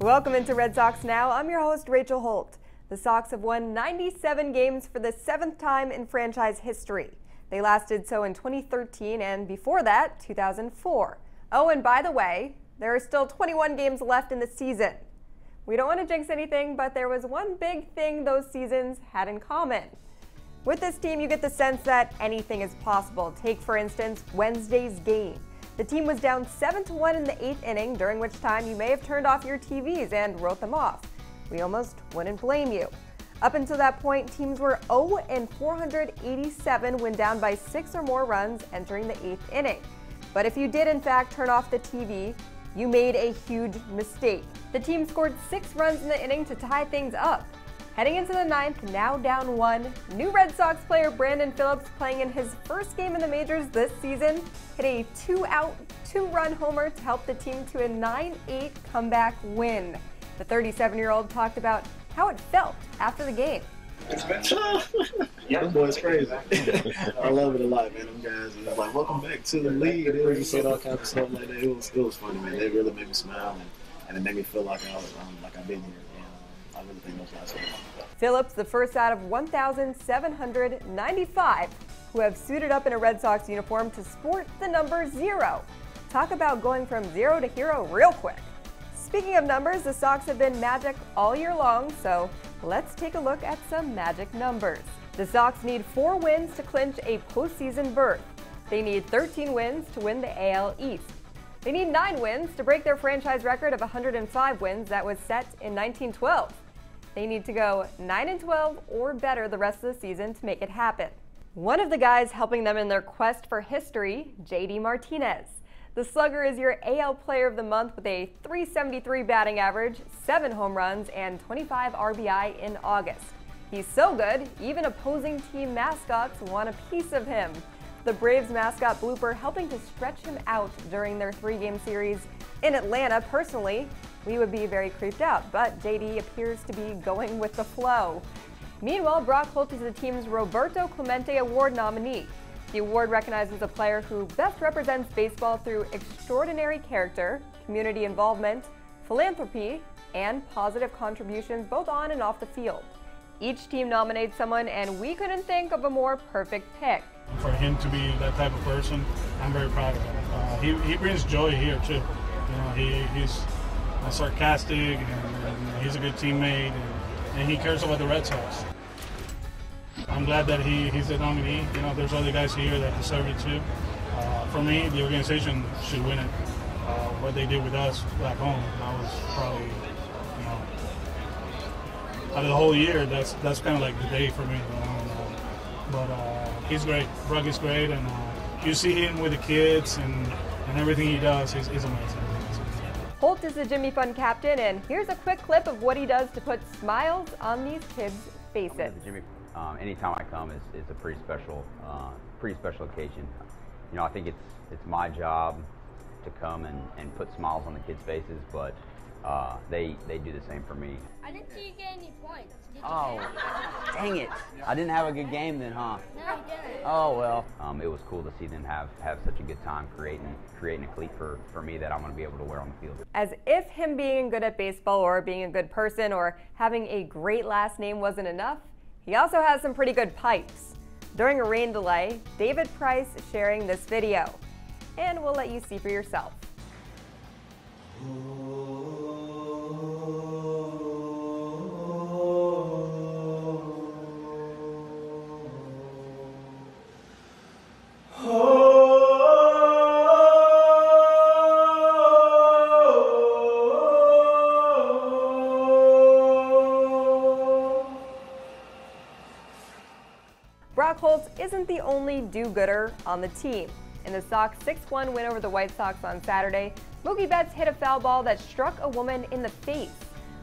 Welcome into Red Sox Now. I'm your host, Rachel Holt. The Sox have won 97 games for the 7th time in franchise history. They last did so in 2013 and before that, 2004. Oh, and by the way, there are still 21 games left in the season. We don't want to jinx anything, but there was one big thing those seasons had in common. With this team, you get the sense that anything is possible. Take, for instance, Wednesday's game. The team was down 7-1 in the 8th inning, during which time you may have turned off your TVs and wrote them off. We almost wouldn't blame you. Up until that point, teams were 0-487 when down by 6 or more runs entering the 8th inning. But if you did in fact turn off the TV, you made a huge mistake. The team scored 6 runs in the inning to tie things up. Heading into the 9th, now down 1, new Red Sox player Brandon Phillips, playing in his first game in the majors this season, hit a 2-out, 2-run homer to help the team to a 9-8 comeback win. The 37-year-old talked about how it felt after the game. Yeah, them boys crazy. I love it a lot, man. Them guys are like, welcome back to the league. They were just saying all kinds of stuff like that. It was funny, man. They really made me smile, and it made me feel like I've been here. I really think those guys are fun. Phillips, the first out of 1,795 who have suited up in a Red Sox uniform to sport the number 0. Talk about going from 0 to hero real quick. Speaking of numbers, the Sox have been magic all year long, so let's take a look at some magic numbers. The Sox need 4 wins to clinch a postseason berth. They need 13 wins to win the AL East. They need 9 wins to break their franchise record of 105 wins that was set in 1912. They need to go 9-12 or better the rest of the season to make it happen. One of the guys helping them in their quest for history, JD Martinez. The slugger is your AL Player of the Month with a .373 batting average, 7 home runs, and 25 RBI in August. He's so good, even opposing team mascots want a piece of him. The Braves mascot blooper helping to stretch him out during their 3-game series in Atlanta. Personally, we would be very creeped out, but JD appears to be going with the flow. Meanwhile, Brock Holt is the team's Roberto Clemente Award nominee. The award recognizes a player who best represents baseball through extraordinary character, community involvement, philanthropy, and positive contributions both on and off the field. Each team nominates someone, and we couldn't think of a more perfect pick. For him to be that type of person, I'm very proud of him. He brings joy here too. He's sarcastic, and he's a good teammate, and he cares about the Red Sox. I'm glad that he's the nominee. There's other guys here that deserve it too. For me, the organization should win it. What they did with us back home, that was probably, out of the whole year, that's kind of like the day for me. But he's great. Brock is great, and you see him with the kids and everything he does is amazing. Holt is the Jimmy Fund captain, and here's a quick clip of what he does to put smiles on these kids' faces. Anytime I come is a pretty special occasion. I think it's my job to come and put smiles on the kids' faces, but they do the same for me. I didn't see you get any points. Did you? Oh, dang it! I didn't have a good game then, huh? No, you didn't. Oh well. It was cool to see them have such a good time creating a cleat for me that I'm going to be able to wear on the field. As if him being good at baseball or being a good person or having a great last name wasn't enough, he also has some pretty good pipes. During a rain delay, David Price sharing this video, and we'll let you see for yourself. Brock Holt isn't the only do-gooder on the team. In the Sox 6-1 win over the White Sox on Saturday, Mookie Betts hit a foul ball that struck a woman in the face.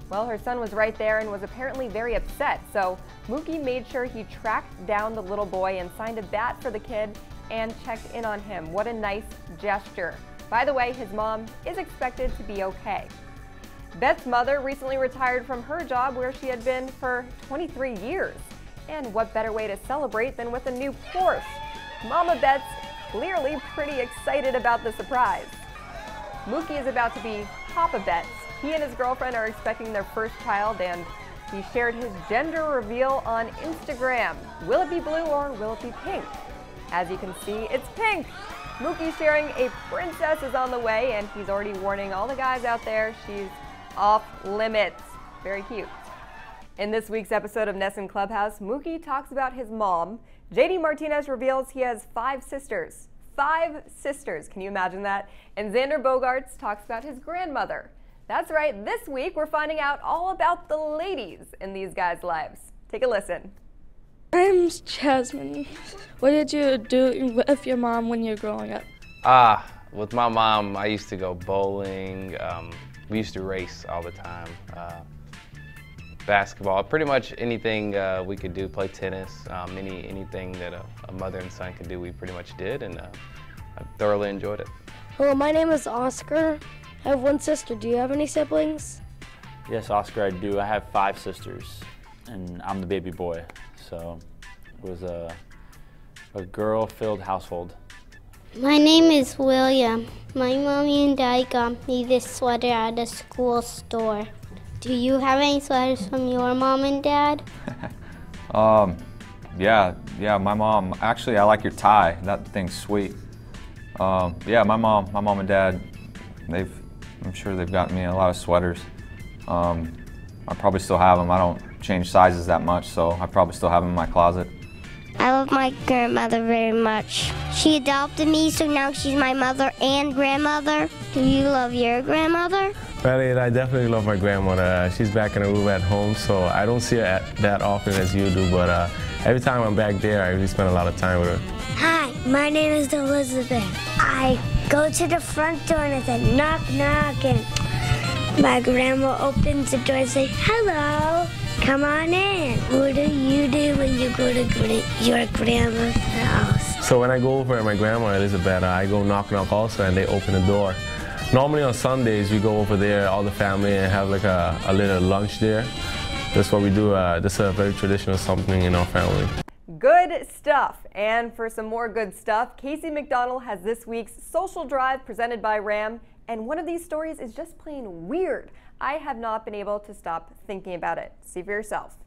Well, her son was right there and was apparently very upset, so Mookie made sure he tracked down the little boy and signed a bat for the kid and checked in on him. What a nice gesture. By the way, his mom is expected to be okay. Betts' mother recently retired from her job where she had been for 23 years. And what better way to celebrate than with a new Porsche? Mama Betts clearly pretty excited about the surprise. Mookie is about to be Papa Betts He and his girlfriend are expecting their first child, and he shared his gender reveal on Instagram. Will it be blue or will it be pink? As you can see, it's pink. Mookie sharing a princess is on the way, and he's already warning all the guys out there she's off limits. Very cute. In this week's episode of Ness in Clubhouse, Mookie talks about his mom. JD Martinez reveals he has 5 sisters. 5 sisters, can you imagine that? And Xander Bogaerts talks about his grandmother. That's right, this week we're finding out all about the ladies in these guys' lives. Take a listen. My name's Jasmine. What did you do with your mom when you were growing up? With my mom, I used to go bowling. We used to race all the time. Basketball, pretty much anything we could do, play tennis, anything that a mother and son could do, we pretty much did, and I thoroughly enjoyed it. Hello, my name is Oscar. I have 1 sister. Do you have any siblings? Yes, Oscar, I do. I have 5 sisters, and I'm the baby boy. So it was a girl-filled household. My name is William. My mommy and dad got me this sweater at a school store. Do you have any sweaters from your mom and dad? Yeah, my mom. Actually, I like your tie. That thing's sweet. Yeah, my mom and dad, I'm sure they've gotten me a lot of sweaters. I probably still have them. I don't change sizes that much, so I probably still have them in my closet. I love my grandmother very much. She adopted me, so now she's my mother and grandmother. Do you love your grandmother? Well, I definitely love my grandmother. She's back in the room at home, so I don't see her that often as you do, but every time I'm back there, I really spend a lot of time with her. Hi, my name is Elizabeth. I go to the front door and I say, knock, knock, and my grandma opens the door and says, hello, come on in. What do you do when you go to your grandma's house? So when I go over at my grandma, Elizabeth, I go knock, knock also, and they open the door. Normally on Sundays, we go over there, all the family, and have like a little lunch there. That's what we do. This is a very traditional something in our family. Good stuff. And for some more good stuff, Casey McDonald has this week's Social Drive presented by Ram. And one of these stories is just plain weird. I have not been able to stop thinking about it. See for yourself.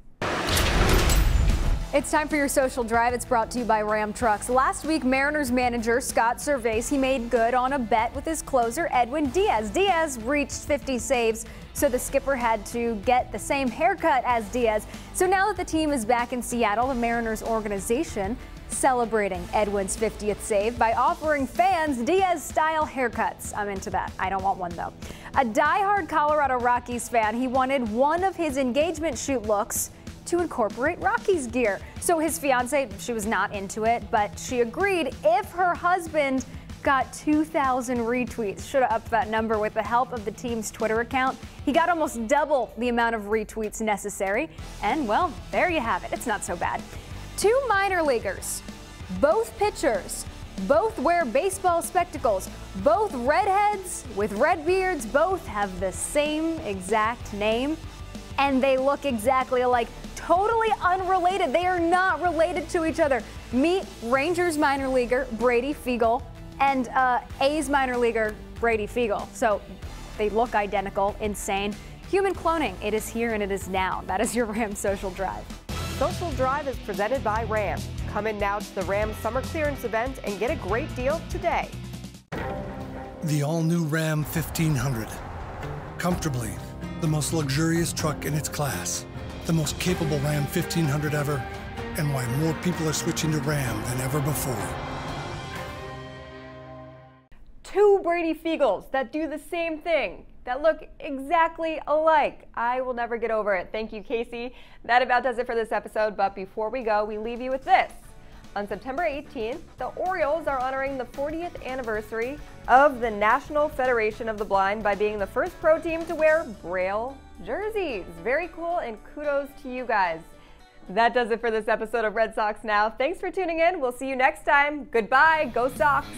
It's time for your Social Drive. It's brought to you by Ram Trucks. Last week, Mariners manager Scott Servais, he made good on a bet with his closer Edwin Diaz. Diaz reached 50 saves, so the skipper had to get the same haircut as Diaz. So now that the team is back in Seattle, the Mariners organization celebrating Edwin's 50th save by offering fans Diaz-style haircuts. I'm into that. I don't want one, though. A diehard Colorado Rockies fan, he wanted one of his engagement shoot looks to incorporate Rockies gear. So his fiance, she was not into it, but she agreed if her husband got 2,000 retweets. Should have upped that number with the help of the team's Twitter account. He got almost double the amount of retweets necessary. And well, there you have it. It's not so bad. 2 minor leaguers, both pitchers, both wear baseball spectacles, both redheads with red beards, both have the same exact name, and they look exactly alike. Totally unrelated. They are not related to each other. Meet Rangers minor leaguer Brady Fiegel and A's minor leaguer Brady Fiegel. So they look identical. Insane. Human cloning. It is here and it is now. That is your Ram Social Drive. Social Drive is presented by Ram. Come in now to the Ram Summer Clearance event and get a great deal today. The all-new Ram 1500. Comfortably, the most luxurious truck in its class. The most capable Ram 1500 ever, and why more people are switching to Ram than ever before. 2 Brady Fiegels that do the same thing, that look exactly alike. I will never get over it. Thank you, Casey. That about does it for this episode, but before we go, we leave you with this. On September 18th, the Orioles are honoring the 40th anniversary of the National Federation of the Blind by being the first pro team to wear Braille jerseys. Very cool, and kudos to you guys. That does it for this episode of Red Sox Now. Thanks for tuning in. We'll see you next time. Goodbye. Go Sox.